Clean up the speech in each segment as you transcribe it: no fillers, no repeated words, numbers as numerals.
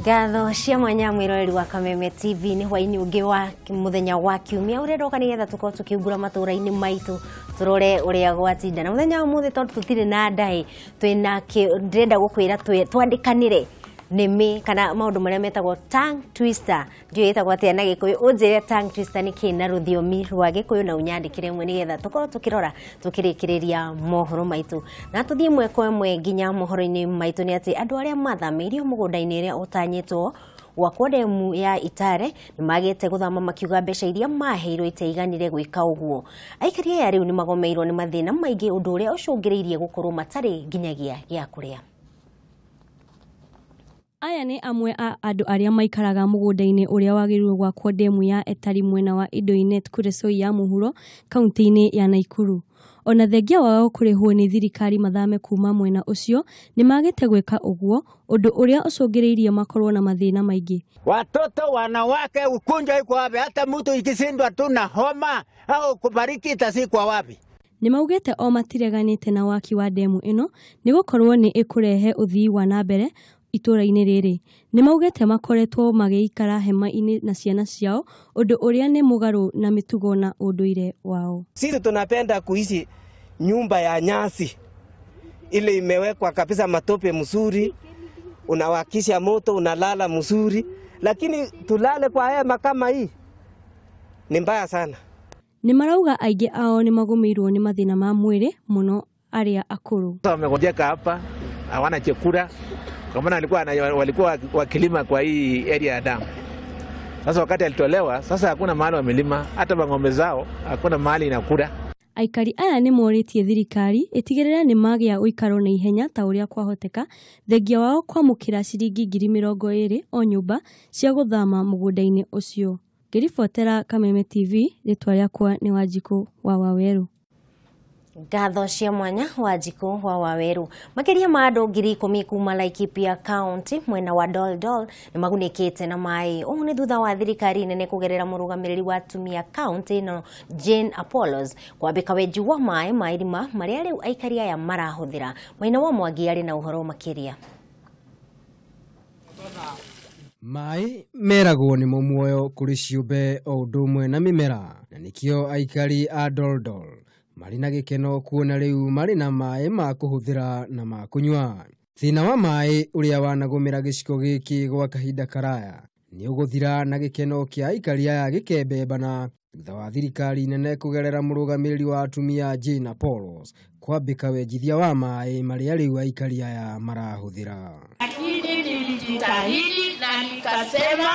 Gatho cia mwanya mwiroreri wa Kameme TV ni hwaini ungi wa muthenya wa kiumia ureroka ni getha tuko tukiumbura matura-ini maitu turore uria gwatinda na muthenya wa muthi tondu tutire na ndai twina ndenda gukwira twandikanire nimi kana maundu maria metagwo tongue twister ndio yetagwo atia na gikuyu unjire tongue twister ni kina ruthiomi rwa gikuyu na unyandikire mwe ni getha tukorwo tukirora tukirikiriria mohoro maitu na tuthie mwe kwa mwe nginya mohoro-ini maitu ni ati andu aria mathamirio mugunda-ini iria utanyitwo wakwa demu ya Itare ni magete guthama makiuga mbeca iria maheirwo iteiganire gwika uguo aikaria ya riu ni magomeirwo ni mathina maingi undu uria ucungiriirie gukorwo matari nginyagia gia kuria. Aya ni amwe a andu aria maikaraga mugunda-ini uria wagirirwo gwakwo demu ya Etari mwena wa Indo-Inet Kuresoi ya muhuro kaunti-ini ya Naikuru. Ona thengia wao kurihwo ni thirikari mathame kuma mwena ucio ni magete gwika uguo undu uria ucungiriirie makorwo na mathina maingi. Watoto wanawake ukunja iko wapi? Hata mtu ikisindwa tu na homa au kubariki itasikwa wapi? Ni maugete o matireganite na waki wa demu ino ni gukorwo ni ikurehe uthii wa nambere itura-ini riri. Ni maugete makoretwo magiikara hema-ini na ciana ciao undu uria ni mugaru na mitugo na unduire wao. Sisi tunapenda kuishi nyumba ya nyasi ile imewekwa kabisa matope mzuri, unawakisha moto, unalala mzuri, lakini tulale kwa hema kama hii ni mbaya sana. Ni marauga aingi ao ni magumirwo ni mathina ma mwiri muno aria akuru. Wamegojeka hapa hawana chakula kwa maana walikuwa wakilima kwa hii area ya damu. Sasa wakati alitolewa, sasa hakuna mahali wamelima, hata ng'ombe zao hakuna mahali inakula. Aikari aya ni moritie thirikari itigirira ni magia uikaro na ihenya ta uria kwahoteka thengia wao kwamukira ciringi 20,000 o nyumba cia guthama mugunda-ini ucio. Ngiribotera Kameme TV ritwa riakwa ni Wanjiku wa Waweru. Gatho cia mwanya Wanjiku wa Waweru. Makiria ma andu 10,000 kuma Laikipia County mwena wa Doldol ni magunikite na mai. Umu ni thutha wa thirikari nene kugerera murugamiriri wa Tumia County no Jane Apollos kwambika weji wa mai mairima maria riu aikari aya marahuthira. Mwena wa Mwangi ari na uhoro makiria. Mai meragwo ni muoyo kuri ciumbe o ndumwe na mimera na nikio aikari a Doldol marina gikeno kuona riu marina mai ma kuhuthira na ma kunywa. Thina wa mai uria wanagumira giciko giki gwa kahinda karaya ni uguthira na gikeno kia aikari aya gikembebana thutha wa thirikari nene kugerera murugamiriri wa Tumia Jane Apollos kwambika wejithia wa mai maria riu aikari aya marahuthira. Lakini nilijitahidi na nikasema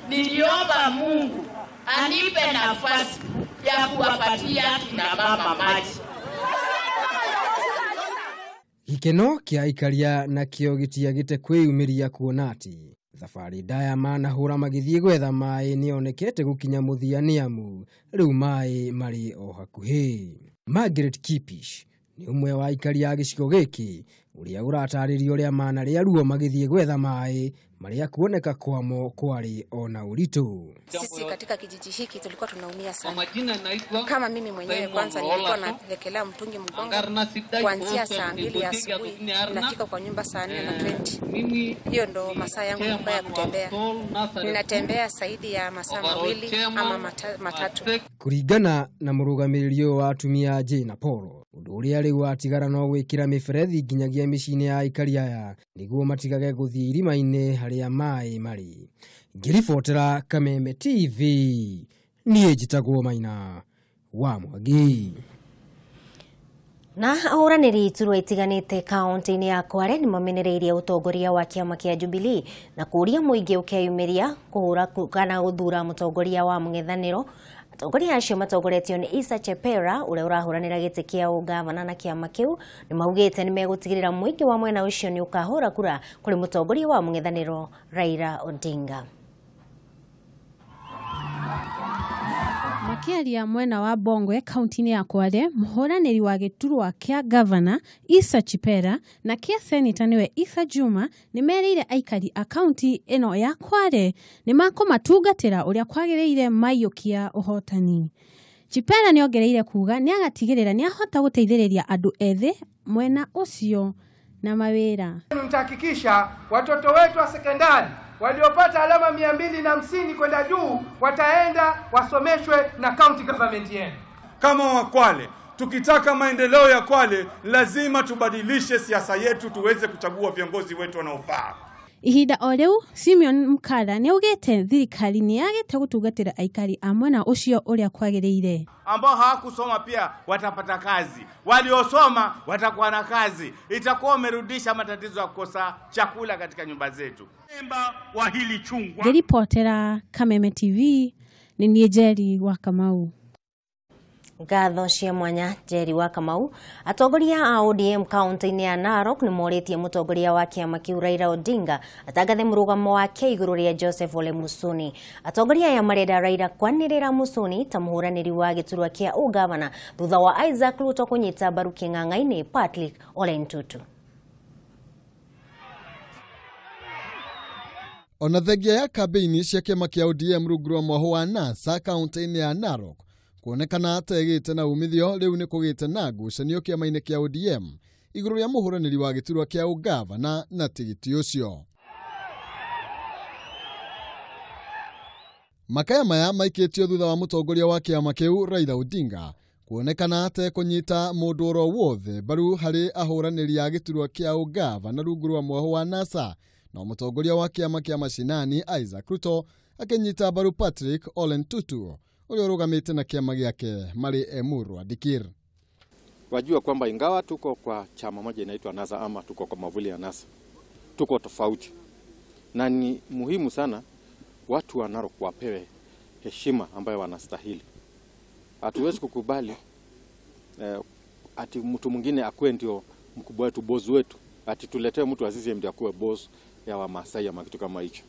niliomba Mungu anipe nafasi ya kuwapatia kina mama maji. Gikeno kia aikaria na kio gitia gite kwiyumiria kuona ati thabari ndaya manahura magithie gwetha mai nionekete gukinya muthia ni amu riu mai mari o hakuhi. Margaret Kipish ni umwe wa aikaria giciko giki uria urataririo ria mana ria ruo magithie gwetha mai maria kuoneka kwamo kwari ona uritu. Sisi katika kijiji hiki tulikuwa tunaumia sana. Kama mimi mwenyewe kwanza nilikuwa naelekelea mtungi mgongo kuanzia saa 2 asubuhi nafika kwa nyumba saa 4:20. Hiyo ndo masaa yangu ya kutembea. Ninatembea zaidi ya masaa 2 ama matatu. Kuringana na murugamiriri wa Tumia Jane Apollos, undu uria riu atigara no gwikira miferethi nginyagia micini ya aikari aya niguo matigage guthii irima-ini haria mai mari. Ngiribotera Kameme TV niĩ njitagwo Maina wa Mwangi. Na ahuraniri iturwa itiganite kaunti-ini ya Kware ni mamenereirie utongoria wa kiama kia Jubilee na kuria muingi ukeyumiria kuhura kana guthura mutongoria wa mung'ethaniro. Atongoria acio matongoretio ni Isa Chepera uria urahuranira giti kia ugavana na kiama kiu ni maugite ni megutigirira muingi wa mwena ucio ni ukahura kura kuri mutongoria wa mung'ethaniro Raila Odinga. Makiaria mwena wa Bongwe kaunti-ini ya Kware muhuraniri wa giturwa kia governor Isa Chepera na kia senator niwe Isa Juma ni merire aikari a kaunti ino ya Kware ni makumatungatira uria kwagiriire maiyukia uhotani. Chepera ni ongereire kuga ni agatigirira ni ahota guteithiriria andu ethe mwena ucio na mawira. Tutahakikisha watoto wetu wa sekondari waliopata alama 250 kwenda juu wataenda wasomeshwe na county government yenu. Kama Wakwale, tukitaka maendeleo ya Kwale, lazima tubadilishe siasa yetu tuweze kuchagua viongozi wetu wanaofaa. Ihinda o riu Simeon Mkala ni augite thirikari ni yagite gutungatira aikari amwe na ucio uria kwagiriire. Ambao hawakusoma pia watapata kazi, waliosoma watakuwa na kazi, itakuwa umerudisha matatizo ya kukosa chakula katika nyumba zetu. Memba wa hili chungwa. Geripotera Kameme TV ni Niejeri wa Kamau. Gatho cia mwanya Njeri wa Kamau. Atongoria a ODM kaunti-ini ya Narok ni moretie mutongoria wa kiama kiu Raila Odinga atangathe murugamo wake iguru ria Joseph Ole Musuni. Atongoria ya marenda Raila kwanirira Musuni ta muhuraniri wa giturwa kia ugavana thutha wa Isaac Ruto kunyita mbaru king'ang'a-ini Patrick Ole Ntutu. Ona thengia ya kabeini cia kiama kia ODM rungu rwa mwaho wa NASA kaunti-ini ya Narok kuonekana ategite na umithio riu ni kugite na ngucanio kiama-ini kia ODM iguru ria muhuraniri wa giturwa kia ugavana na tigiti ucio. Makaya maya maikitio thutha wa mutongoria wa kiama kiu Raila Odinga kuonekana ate kunyita mundu oro wothe baru hari ahuraniri ya giturwa kia ugavana rungu rwa mwaho wa NASA na mutongoria wa kiama kia mashinani Isaac Ruto akinyita baru Patrick Ole Ntutu uliorugamite na kiama giake mari Emuru Adikir. Wajua kwamba ingawa tuko kwa chama moja inaitwa NASA ama tuko kwa mavuli ya NASA, tuko tofauti. Na ni muhimu sana watu wa Narok wapewe heshima ambayo wanastahili. Hatuwezi kukubali ati mtu mwingine akue ndio mkubwa wetu, boss wetu. Ati tuletee mtu wa CCM ndio akue boss ya Wamasai ama kitu kama hicho.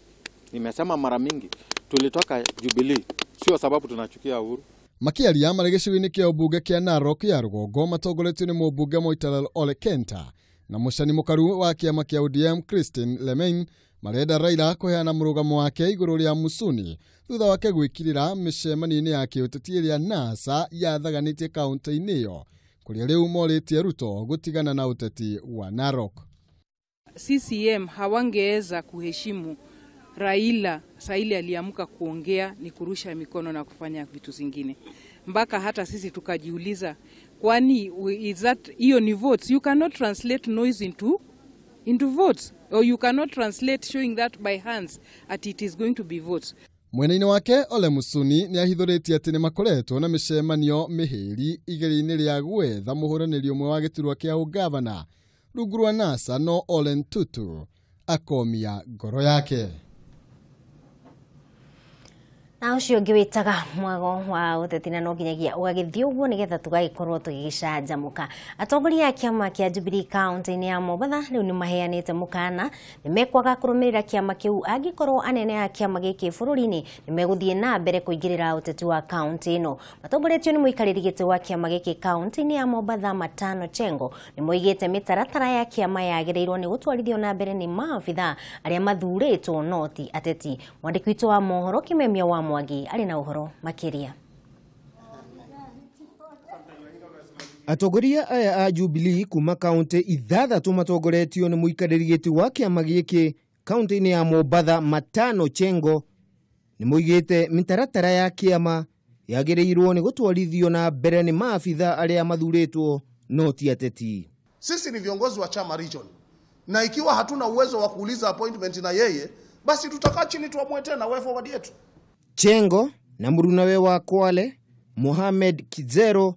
Nimesema mara mingi tulitoka Jubilee sio sababu tunachukia uhuru. Makiaria mari gicigo-ini kia ubunge kia Narok ya rugongo matongoretio ni mubunge Moitalel Ole Kenta na mucani mukaru wa kiama kia ODM Christine Lemain marenda Raila kuheana murugamo wake iguru ria Musuni thutha wake gwikirira micemani-ini ya kiuteti iria NASA yathaganitie kaunti-ini iyo kuria riu moritie Ruto gutigana na uteti wa Narok. CCM hawangeweza kuheshimu Raila saili aliamka kuongea ni kurusha mikono na kufanya vitu zingine. Mpaka hata sisi tukajiuliza kwani is that hiyo ni votes? You cannot translate noise into votes, or you cannot translate showing that by hands at it is going to be votes. Mwena-ini wake Ole Musuni ni ahithuritie ati ni makoretwo na micemanio mihiri igeri-ini ria gwetha muhuraniri umwe wa giturwa kia ugavana rungu rwa NASA, no Ole Ntutu akomia ngoro yake. Na ucio ngi witaga mwago wa uteti na no nginyagia ugagithii uguo nigetha tugagikorwo tugigicanjamuka. Atongoria ya kiama kia Jubilee kaunti-ini ya Mombatha riu ni maheanite mukana ni mekwaga kurumirira kiama kiu angikorwo anene ya kiama giki bururi-ini ni meguthie na mbere kuingirira uteti wa kaunti ino. Matongoretio ni muikariri giti wa kiama giki kaunti-ini ya Mombatha Matano Chengo ni moigite mitaratara ya kiama yagirirwo ni gutwarithio na mbere ni maabitha aria mathuritwo noti ateti. Mwandiki witu wa mohoro Kameme wa Wangui ali na uhoro makiria. Atongoria aya a Jubilee kuma kaunti ithathatu matongoretio ni muikariri giti wa kiama giki kaunti-ini ya Mombatha Matano Chengo ni moigite mitaratara ya kiama yagirirwo ni gutwarithio na mbere ni maabitha aria mathuritwo no ti ateti. Sisi ni viongozi wa chama region, na ikiwa hatuna uwezo wa kuuliza appointment na yeye, basi tutakaa chini tuamue tena way forward yetu. Chengo na murunawe wa Kwale Mohamed Kizero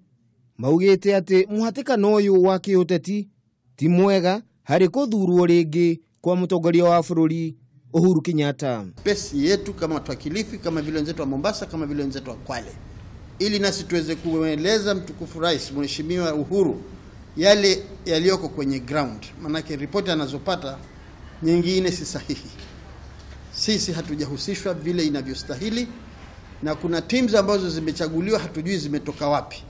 maugite ati muhatikano uyu wa kiuteti ti mwega hari kuthurwo ringi kwa mutongoria wa bururi Uhuru Kenyatta. Pesi yetu kama watu wa Kilifi, kama vile wenzetu wa Mombasa, kama vile wenzetu wa Kwale, ili nasi tuweze kueleza mtukufu rais mheshimiwa Uhuru yale yaliyoko kwenye ground, manake ripoti anazopata nyingine si sahihi. Sisi hatujahusishwa vile inavyostahili, na kuna teams ambazo zimechaguliwa hatujui zimetoka wapi.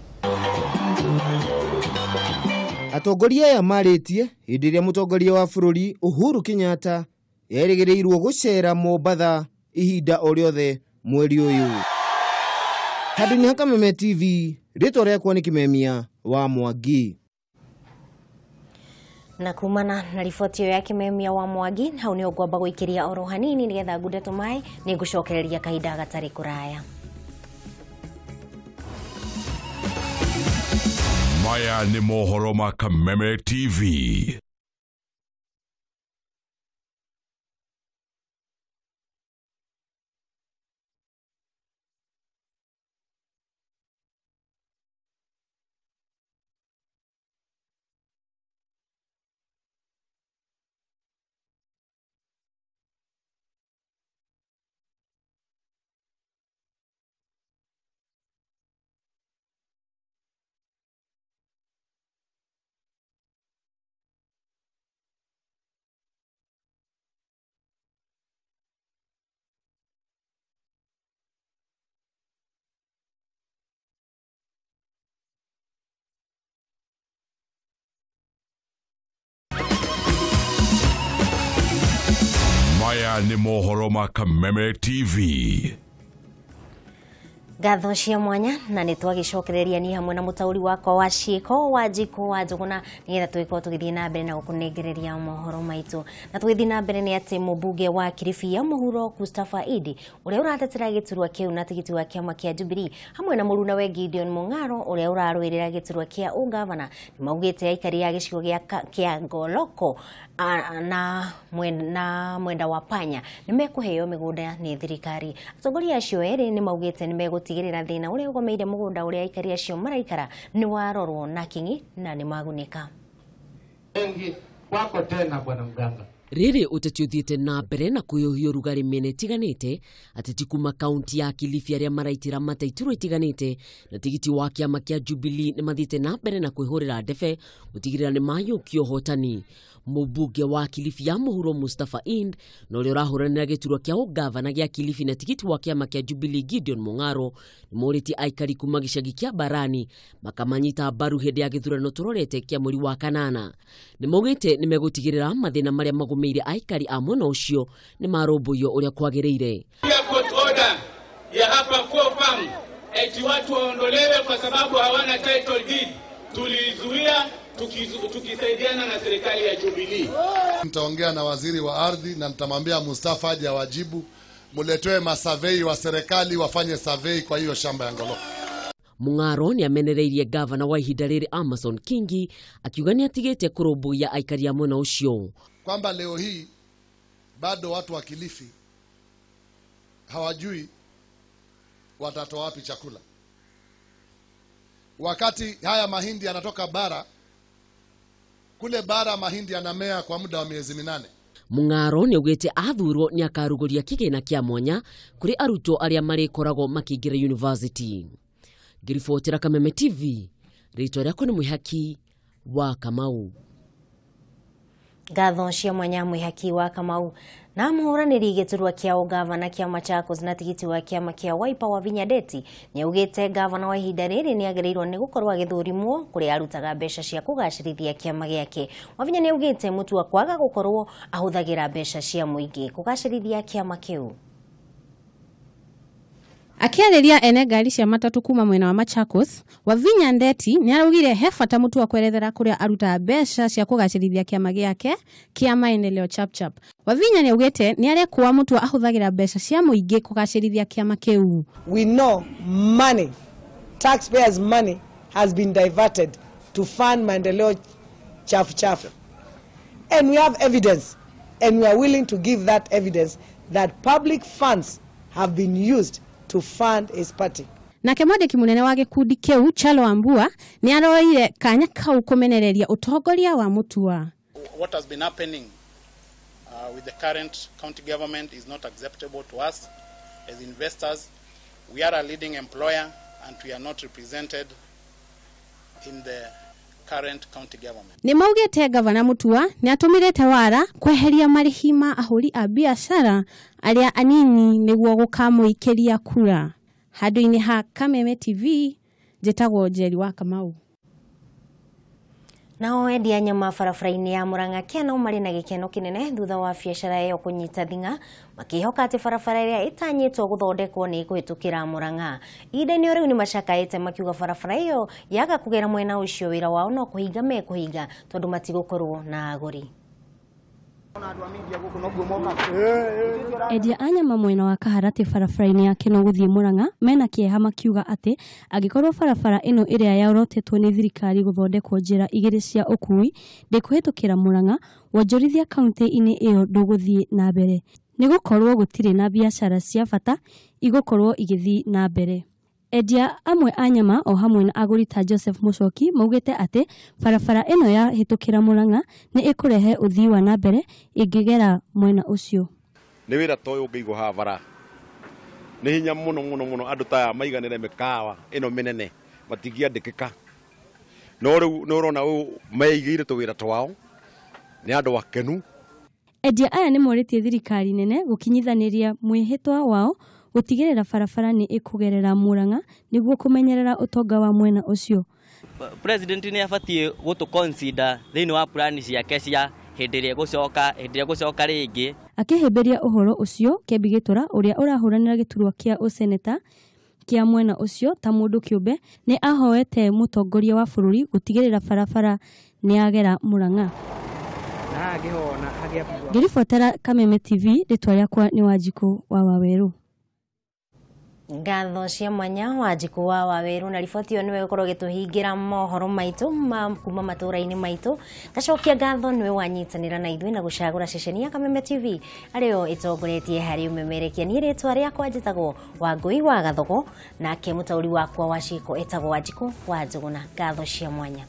Atongoria ya maritie hindi iria mutongoria wa bururi Uhuru Kenyatta yerigirirwo gucera Mombatha ihinda o riothe mweri uyu. Handũ-inĩ ha Kameme TV, rĩtwa rĩakwa nĩ Kameme wa Wangui. Na kumana na riboti ya Kameme wa Mwangi hau ni ugwamba guikiria oro hanini nigetha ngude tumai ni ngucokereria kahinda gatari kuraya. Maya ni mohoro ma Kameme TV. Maya ni mohoro ma Kameme TV. Gatho cia mwanya na ni twagicokereria ni hamwe na mutauri wakwa wa ciiko wa jiko wa njuguna nigetha twiko tugithie na mbere na gukunengereria mohoro maitu na tugithie na mbere ni ati mubunge wa Kilifi ya muhuro Mustafa Idi uria uratetera giturwa kiu na tigiti wa kiama kia Jubilee hamwe na muruna we Gideon Mung'aro uria urarwirira giturwa kia ugavana ni maugite aikari ya gicigo kia Ngoloko na mwenda wa Panya ni mekuheo migunda ni thirikari. Atongoria acio eri ni maugite ni megutigirira thina uria ugomeire mugunda uria aikari acio maraikara ni warorwo na kingi na ni magunika. Wengi wako tena bwana mganga. Riri uteti uthiete na mbere na kuyuhia rugari mene itiganite ateti kuma kaunti ya Kilifi aria maraitira mataituro itiganite na tigiti wa kiama kia Jubilee ni mathiete na mbere na kwihurira ndebe gutigirira ni mayukio hotani. Mubunge wa Kilifi ya muhuro Mustafa Ind na uria urahuranira giturwa kia ugavana gia Kilifi na tigiti wa kiama kia Jubilee Gideon Mung'aro ni moriti aikari kuma gicagi kia Barani makamanyita mbaru hindi ya githurano turorete kia mweri wa kanana. Ni maugite ni megutigirira mathina maria magumeire aikari a mwena ucio ni marumbuyo uria kwagiriire. Court order ya hapa 4 farm eti watu waondolewe kwa sababu hawana title deed. Tulizuia tukisaidiana na serikali ya Jubilee. Nitaongea na waziri wa ardhi na nitamwambia Mustafa aje awajibu, muletwe masurvey wa serikali wafanye survey kwa hiyo shamba ya Ngoloko. Mung'aro ni amenereirie gavana wa ihinda riri Amason Kingi akiuga ni atigite kurumbuya aikari a mwena ucio kwamba leo hii bado watu wa Kilifi hawajui watatoa wapi chakula, wakati haya mahindi yanatoka bara. Kule bara mahindi yanamea kwa muda wa miezi 8. Mung'aro ni ugite athurwo ni akaruguria kigina kia mwanya kuri aruto aria marikorago makingira university. Ngiribotera Kameme TV, ritwa riako ni Mwihaki wa Kamau. Gatho cia mwanya Mwihaki wa Kamau na muhuraniri giturwa kia ugavana kia Machakos na tigiti wa kiama kia Wiper wa Vinyadeti ni ugite gavana wa ihinda riri ni agirirwo ni gukorwa githurimwo kuri arutaga mbeca cia kugacirithia kiama giake. Wavinya ni ugite mutu wa kwaga gukorwo ahuthagira mbeca cia muingi kugacirithia kiama kiu. Akiariria ene ngari cia matatu kuma mwena wa Machakos, Wavinya Ndeti ni araugire he bata mutu wa kwerethera kuria aruta mbeca cia kugacirithia kiama giake kia maendeleo chapchap. Wavinya ni augite ni arekuwa mutu wa ahuthagira mbeca cia muingi kugacirithia kiama kiu. We know money, taxpayers' money has been diverted to fund maendeleo chapchap. And we have evidence, and we are willing to give that evidence that public funds have been used to fund his party. Na kemwandiki munene wa gikundi kiu Chalo Ambua ni aroire kanya kau kumenereria utongoria wa mutua. What has been happening with the current county government is not acceptable to us as investors. We are a leading employer and we are not represented in the current county government. Ni maugite gavana mutua ni atumirite wara kweheria marihi ma ahuri a biashara aria anini niguo gukamuikiria kura. Handu-ini ha Kameme TV, njitagwo Njeri wa Kamau. Nao endia nyama barabara-inĩ ya Murang'a Keno marĩ na gĩkeno kĩnene thutha wa biacara ĩyo kũnyita thing'a makĩhoka atĩ barabara ĩrĩa ĩtanyĩtwo gũthondekwo nĩ kũhĩtũkĩra Murang'a. Ihinda-inĩ rĩu nĩ macakaĩte makiuga barabara ĩyo yaga kũgera mwena ũcio wĩra wao no kũhinga mekũhinga tondũ matigũkorwo na agũri. Endia a nyama mwena wa Kaharati barabara-inĩ ya Keno gũthiĩ Murang'a mena kĩeha makiuga atĩ angĩkorwo barabara ĩno ĩrĩa yarotetwo nĩ thirikari gũthondekwo njĩra igĩrĩ cia ũkui ndĩkũhĩtũkĩra Murang'a, wonjorithia kaunti-inĩ ĩyo ndũgũthiĩ na mbere nĩ gũkorwo gũtirĩ na biacara cia bata igũkorwo igĩthiĩ na mbere. Endia amwe a nyama o hamwe na agũri ta Joseph Mucoki maugĩte atĩ barabara ĩno yahĩtũkĩra Murang'a nĩ ĩkũrehe ũthii wa na mbere ĩngĩgera mwena ũcio. Nĩ wĩra ta ũyũ ũngĩigwo haha bara nĩ hinya mũno andũ ta maiganĩre mĩkawa ĩno mĩnene matingĩandĩkĩka, no rĩu nĩ ũrona ũyũ meigĩire tũwĩra twao nĩ andũ akenu. Endia aya nĩ morĩtie thirikari nene gũkinyithanĩria mwĩhĩtwa wao gũtigĩrĩra barabara nĩ ĩkũgerera Murang'a nĩguo kũmenyerera ũtonga wa mwena ũcio. President nĩ abatie gũtũ consider thĩinĩ wa plani ciake cia hĩndĩ ĩrĩa gũcoka rĩngĩ. Akĩhĩmbĩria ũhoro ũcio, Kĩambi Gĩtũra ũrĩa ũrahũranĩra gĩturwa kĩa ũseneta kĩa mwena ũcio ta mũndũ kĩũmbe nĩ ahoete mũtongoria wa bũrũri gũtigĩrĩra barabara nĩ yagera Murang'a. Ngĩribotera Kameme TV, rĩtwa rĩakwa nĩ Wanjikũ wa Waweru. Ngatho cia mwanya Wanjikũ wa Waweru, na riboti ĩyo nĩwe ũkorwo gĩtũhingĩra mohoro maitũ kuma matũra-inĩ maitũ. Gacokia ngatho nĩwe wanyitanĩra na ithuĩ na gũcagũra ceceni ya Kameme TV arĩyo ĩtongoretie harĩ ũmemerekia. Niĩ rĩtwa rĩakwa njĩtagwo Wangui wa Gathogo, nake mũtaũri wakwa wa ciĩko etagwo Wanjikũ wa Njũgũna. Ngatho cia mwanya.